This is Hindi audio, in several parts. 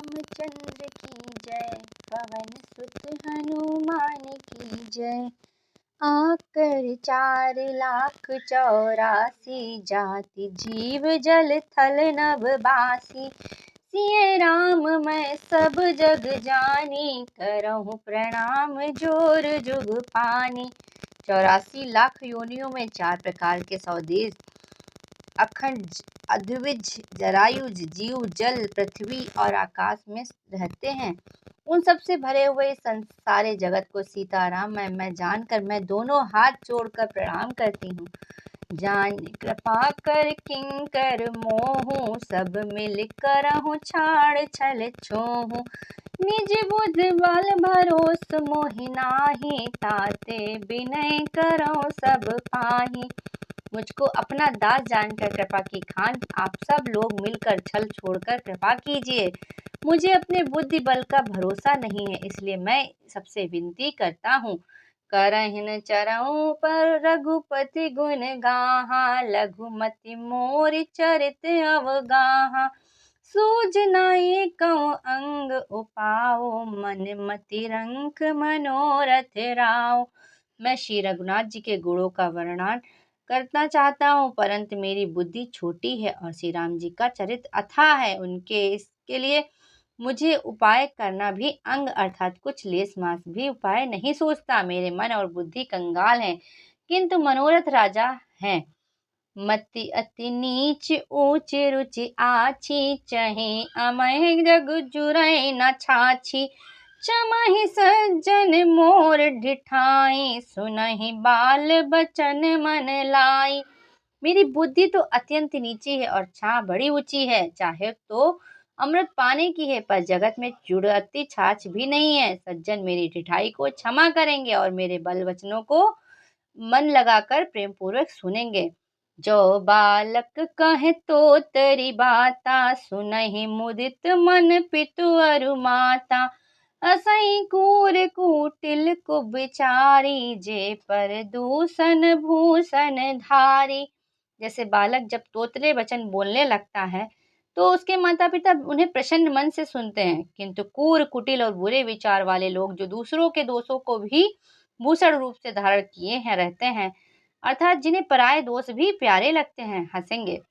रामचंद्र की जय, पवन सुत हनुमान की जय। आकर 4,84,00,000 जाति जीव जल थल नभ बासी। सिय राम मैं सब जग जानी, करहूँ प्रणाम जोर जुग पानी। 84 लाख योनियों में 4 प्रकार के स्वदेश अखंड अद्विज जरायुज जीव जल पृथ्वी और आकाश में रहते हैं। उन सब से भरे हुए सारे जगत को सीताराम मैं जानकर मैं दोनों हाथ जोड़कर प्रणाम करती हूँ। जान कृपा कर किंकर मोहूँ, सब मिल करहूँ छाड़ छल छोहूँ। निज बुध बल भरोस मोहि नाहि, ताते विनय करहूँ सब पाहि। मुझको अपना दास जानकर कृपा की खान आप सब लोग मिलकर छल छोड़कर कृपा कीजिए। मुझे अपने बुद्धि बल का भरोसा नहीं है, इसलिए मैं सबसे विनती करता हूँ। करहिन चरऊ पर रघुपति गुण गाहा, लघुमति मोर चरित अवगाहा। सूझ नाई कौ अंग उपाओ, मन मति रंक मनोरथ राओ। मैं श्री रघुनाथ जी के गुणों का वर्णन करना चाहता हूँ, परंतु मेरी बुद्धि छोटी है और श्री राम जी का चरित्र अथाह है। उनके इसके लिए मुझे उपाय करना भी अंग अर्थात कुछ लेस मास भी उपाय नहीं सोचता। मेरे मन और बुद्धि कंगाल हैं, किंतु मनोरथ राजा हैं। मति अति नीच ऊंच रुचि आछी, चहे अमह जग जुरै न छाछी। चमहि सज्जन मोर ढिठाई, सुनहि बाल बचन मन लाई। मेरी बुद्धि तो अत्यंत नीची है और छाह बड़ी ऊंची है। चाहे तो अमृत पाने की है, पर जगत में जुड़ती छाछ भी नहीं है। सज्जन मेरी ढिठाई को क्षमा करेंगे और मेरे बल वचनों को मन लगाकर प्रेम पूर्वक सुनेंगे। जो बालक कहे तो तेरी बाता, सुनहि मुदित मन पितु अरु माता। असई कूर कुटिल कुबिचारी, जे पर दूषण भूषण धारी। जैसे बालक जब तोतले वचन बोलने लगता है तो उसके माता पिता उन्हें प्रसन्न मन से सुनते हैं, किंतु क्रूर कुटिल और बुरे विचार वाले लोग जो दूसरों के दोषों को भी भूषण रूप से धारण किए हैं रहते हैं, अर्थात जिन्हें पराये दोष भी प्यारे लगते हैं, हंसेंगे।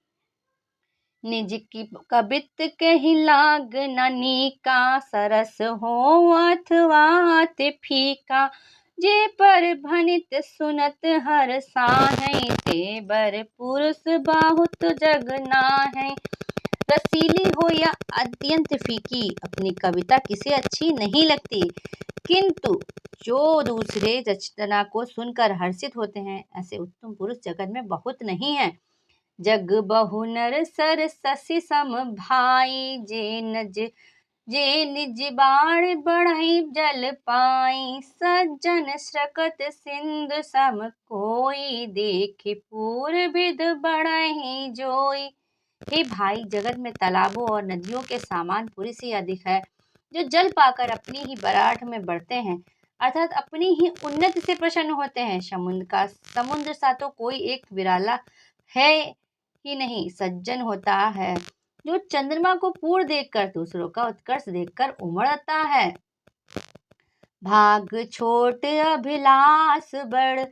निज की कबित कहि लाग न नीका, सरस हो अथवा अति फीका। जे पर भनित सुनत हर साहै, ते बर पुरुष बहुत जग नाहै। रसीली हो या अत्यंत फीकी, अपनी कविता किसे अच्छी नहीं लगती, किंतु जो दूसरे रचना को सुनकर हर्षित होते हैं, ऐसे उत्तम पुरुष जगत में बहुत नहीं है। जग बहु नर सर ससी सम भाई, जे निज बाण बढ़ई जल पाई। सज्जन स्रकत सिंधु सम कोई, देखि पूर विद बढ़ई जोई। हे भाई, जगत में तालाबों और नदियों के समान पुरुष ही अधिक है, जो जल पाकर अपनी ही बराट में बढ़ते हैं, अर्थात अपनी ही उन्नति से प्रसन्न होते हैं। समुद्र सा तो कोई एक विराला है ही नहीं। सज्जन होता है जो चंद्रमा को पूर्ण देखकर दूसरों का उत्कर्ष देखकर उमड़ता है। भाग छोट अभिलाष बड़,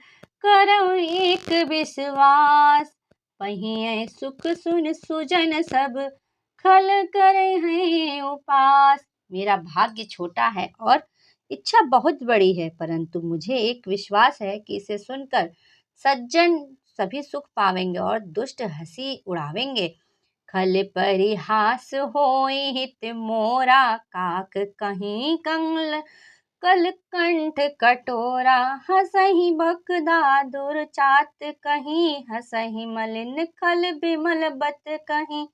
करऊं एक विश्वास। पहिए सुख सुन सुजन सब, खल करे हैं उपास। मेरा भाग्य छोटा है और इच्छा बहुत बड़ी है, परंतु मुझे एक विश्वास है कि इसे सुनकर सज्जन सभी सुख पावेंगे और दुष्ट हंसी उड़ावेंगे। खल परिहास होई हित मोरा, काक कहीं कल कंठ कटोरा। हसहि बकदादुर चात कहीं, हसहि मलिन खल बिमल बत कहीं।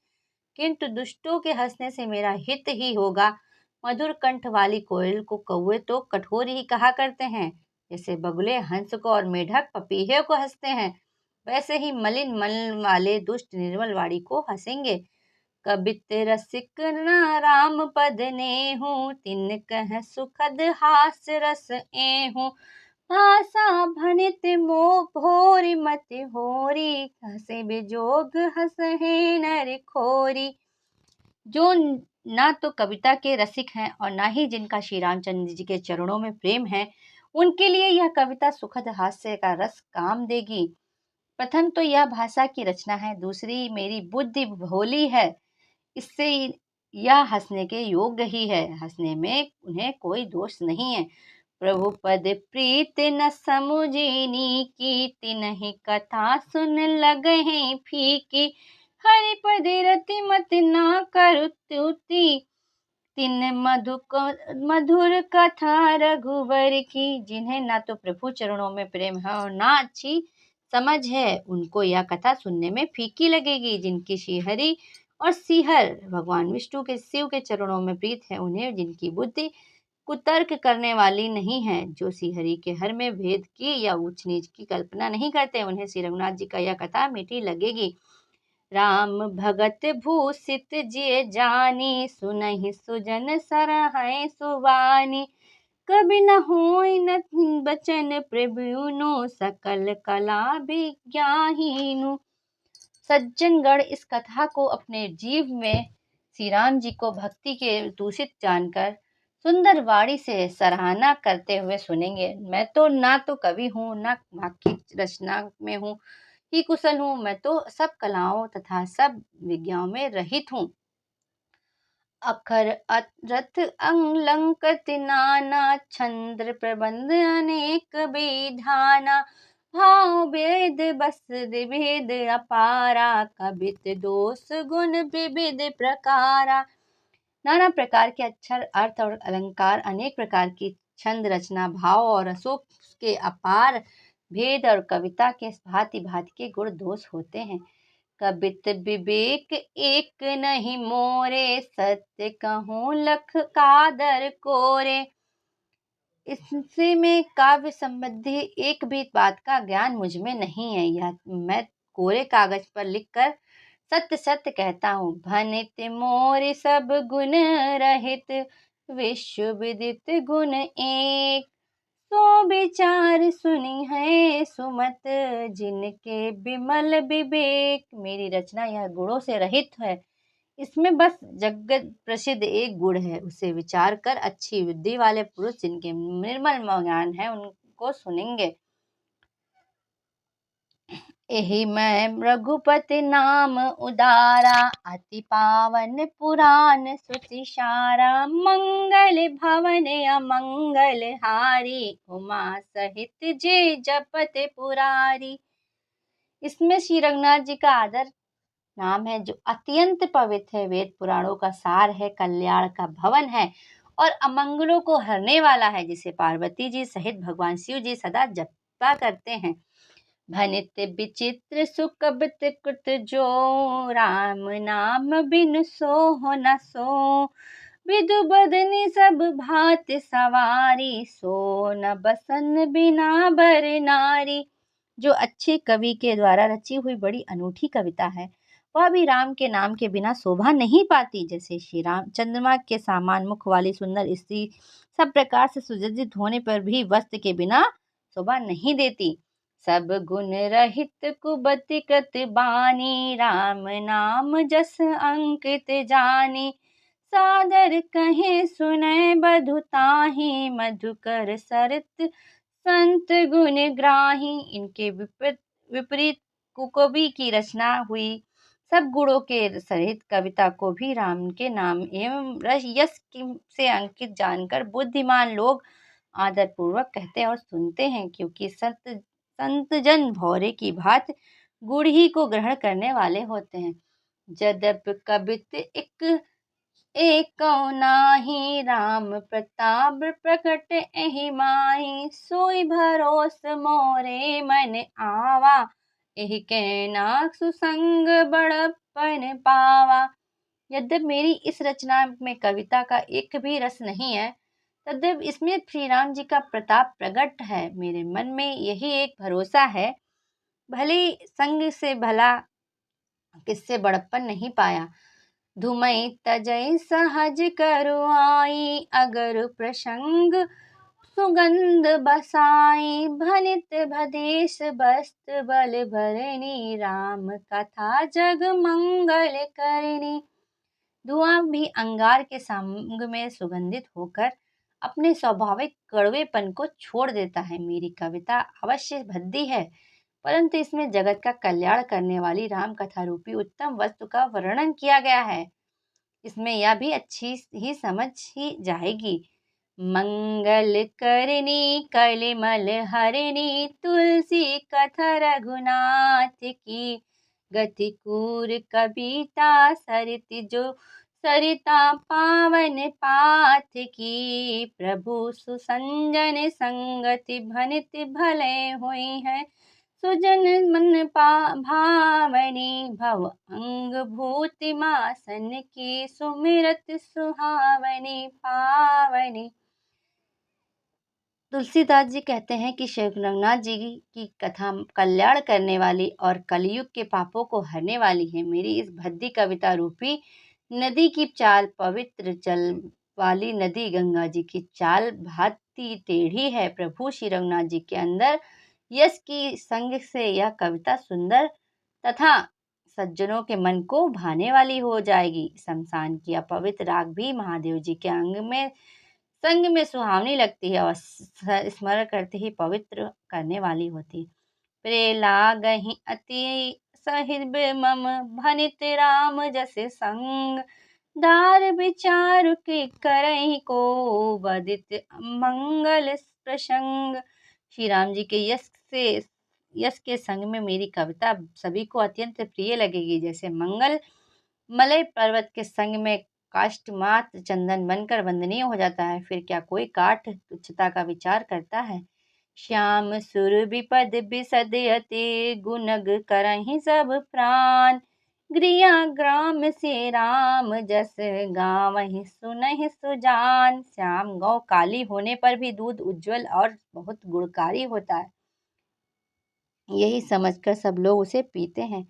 किंतु दुष्टों के हंसने से मेरा हित ही होगा। मधुर कंठ वाली कोयल को कौवे तो कठोर ही कहा करते हैं, जैसे बगुले हंस को और मेढक पपीहे को हंसते हैं, वैसे ही मलिन मन वाले दुष्ट निर्मल वाणी को हंसेंगे। कबित रसिक न राम पद नेहु, तिन कह सुखद हास रस एहु। भाषा भनित मोह भोरी मति होरी, हसे बेजोग हंसहे नर खोरी। जो ना तो कविता के रसिक हैं और ना ही जिनका श्री रामचंद्र जी के चरणों में प्रेम है, उनके लिए यह कविता सुखद हास्य का रस काम देगी। प्रथम तो यह भाषा की रचना है, दूसरी मेरी बुद्धि भोली है, इससे यह हंसने के योग्य ही है, हंसने में उन्हें कोई दोष नहीं है। प्रभु पद प्रीत न समुझिनी की, तिन्हि कथा सुन लगहि फीकी। हरि पद रति मत ना करु तुति, तिन मधुर कथा रघुबर की। जिन्हें ना तो प्रभु चरणों में प्रेम है और ना अच्छी समझ है, उनको यह कथा सुनने में फीकी लगेगी। जिनकी श्रीहरि और श्रीहर भगवान विष्णु के शिव के चरणों में प्रीत है, उन्हें जिनकी बुद्धि कुतर्क करने वाली नहीं है, जो श्रीहरि के हर में भेद की या ऊंच नीच की कल्पना नहीं करते, उन्हें श्री रघुनाथ जी का यह कथा मीठी लगेगी। राम भगत भूषित जिय जानी, सुनहि सुजन सरहै सुबानी। कबि न होय न बचन प्रभुनु, सकल कला विज्ञाहीनु। सज्जनगण इस कथा को अपने जीव में श्री राम जी को भक्ति के दूषित जानकर सुंदर वाणी से सराहना करते हुए सुनेंगे। मैं तो ना तो कवि हूँ, ना वाक्य रचना में हूँ ही कुशल हूँ, मैं तो सब कलाओं तथा सब विज्ञानों में रहित हूँ। अखर रथ अलंकृत नाना, छंद्र प्रबंध अनेक विधाना। भाव वेद बस भेद अपारा, कबित दोष गुण विविध प्रकारा। नाना प्रकार के अक्षर, अर्थ और अलंकार, अनेक प्रकार की छंद रचना, भाव और रसों के अपार भेद और कविता के भांति भांति के गुण दोष होते हैं। कबित विवेक एक नहीं मोरे, सत्य कहूँ लख कादर कोरे। इससे में काव्य संबंधी एक भी बात का ज्ञान मुझ में नहीं है, यह मैं कोरे कागज पर लिखकर सत्य सत्य कहता हूँ। भनित मोर सब गुण रहित, विश्व विदित गुण एक। सो विचार सुनी है सुमत, जिनके विमल विवेक। मेरी रचना यह गुणों से रहित है, इसमें बस जगत प्रसिद्ध एक गुण है, उसे विचार कर अच्छी बुद्धि वाले पुरुष जिनके निर्मल ज्ञान है उनको सुनेंगे। एहि मैं रघुपति नाम उदारा, अति पावन पुराण सुचिसारा। मंगल भवन अमंगल हारी, उमा सहित जे जपत पुरारी। इसमें श्री रघुनाथ जी का आदर नाम है, जो अत्यंत पवित्र है, वेद पुराणों का सार है, कल्याण का भवन है और अमंगलों को हरने वाला है, जिसे पार्वती जी सहित भगवान शिव जी सदा जपा करते हैं। भनित विचित्र सुकबित कृत जो, राम नाम बिन सो न सो। विदु बदनी सब भात सवारी, सो न बसन बिना बर नारी। जो अच्छे कवि के द्वारा रची हुई बड़ी अनूठी कविता है, वह भी राम के नाम के बिना शोभा नहीं पाती। जैसे श्री राम चंद्रमा के समान मुख वाली सुंदर स्त्री सब प्रकार से सुसज्जित होने पर भी वस्त्र के बिना शोभा नहीं देती। सब गुण रहित कुबति कृत बानी, राम नाम जस अंकित जानी। सादर कहे सुनय बधुताहि, मधुकर सरित संत गुण ग्राही। इनके विपरीत कुकवि की रचना हुई सब गुणों के सहित कविता को भी राम के नाम एवं यश से अंकित जानकर बुद्धिमान लोग आदर पूर्वक कहते और सुनते हैं, क्योंकि संत जन भौरे की भांति गुड़ ही को ग्रहण करने वाले होते हैं। जद्यप कबित एक नाही, राम प्रताप प्रकट एहि माही। सोई भरोस मोरे मन आवा, एहि कहना सुसंग बड़प्पन पावा। यद्यप मेरी इस रचना में कविता का एक भी रस नहीं है, तद्यप इसमें श्री राम जी का प्रताप प्रकट है। मेरे मन में यही एक भरोसा है, भले संग से भला किससे बड़प्पन नहीं पाया। धुमई तजय सहज करुआई, अगर प्रसंग सुगंध बसाई। भनित भदेश बस्त बल भरनी, राम कथा जग मंगल करनी। धुआं भी अंगार के संग में सुगंधित होकर अपने स्वाभाविक कड़वेपन को छोड़ देता है। मेरी कविता अवश्य भद्दी है, परंतु इसमें जगत का कल्याण करने वाली राम कथा रूपी उत्तम वस्तु का वर्णन किया गया है। इसमें यह भी अच्छी ही समझ ही जाएगी। मंगल करनी कलिमल हरनी, तुलसी कथा रघुनाथ की, गति कूर कविता सरित जो सरिता पावन पाथ की, प्रभु सुसंजन संगति भनित भले हुई है, सुजन मन भावनी, भव अंग भूति मासन की, सुमिरत सुहावनी पावनी। तुलसीदास जी कहते हैं कि श्री रघुनाथ जी की कथा कल्याण करने वाली और कलयुग के पापों को हरने वाली है। मेरी इस भद्दी कविता रूपी नदी की चाल पवित्र जल वाली नदी गंगा जी की चाल भांति टेढ़ी है। प्रभु श्री रघुनाथ जी के अंदर यश की संग से यह कविता सुंदर तथा सज्जनों के मन को भाने वाली हो जाएगी। शमशान की अपवित्र राख भी महादेव जी के संग में सुहावनी लगती है और स्मरण करते ही पवित्र करने वाली होती। प्रेला गही अति सहिब मम, भनित राम जस संग, दार विचार के करहि को, बदित मंगल प्रसंग। श्री राम जी के यश के संग में मेरी कविता सभी को अत्यंत प्रिय लगेगी। जैसे मंगल मलय पर्वत के संग में काष्ठ मात्र चंदन बनकर वंदनीय हो जाता है, फिर क्या कोई काठ तुच्छता का विचार करता है। श्याम सुर विपद बिसद अति, गुनग करहि सब प्राण, गृया ग्राम से राम जस, गावहि सुनहि सुजान। श्याम गौ काली होने पर भी दूध उज्जवल और बहुत गुणकारी होता है, यही समझकर सब लोग उसे पीते हैं।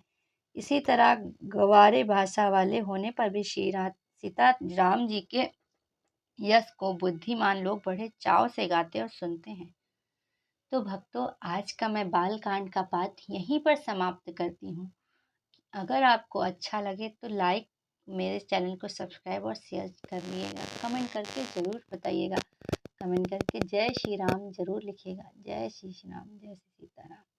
इसी तरह गवारे भाषा वाले होने पर भी सीता राम जी के यश को बुद्धिमान लोग बड़े चाव से गाते और सुनते हैं। तो भक्तों, आज का मैं बाल कांड का पाठ यहीं पर समाप्त करती हूँ। अगर आपको अच्छा लगे तो लाइक, मेरे चैनल को सब्सक्राइब और शेयर करिएगा। कमेंट करके ज़रूर बताइएगा। कमेंट करके जय श्री राम ज़रूर लिखिएगा। जय श्री राम, जय श्री सीताराम।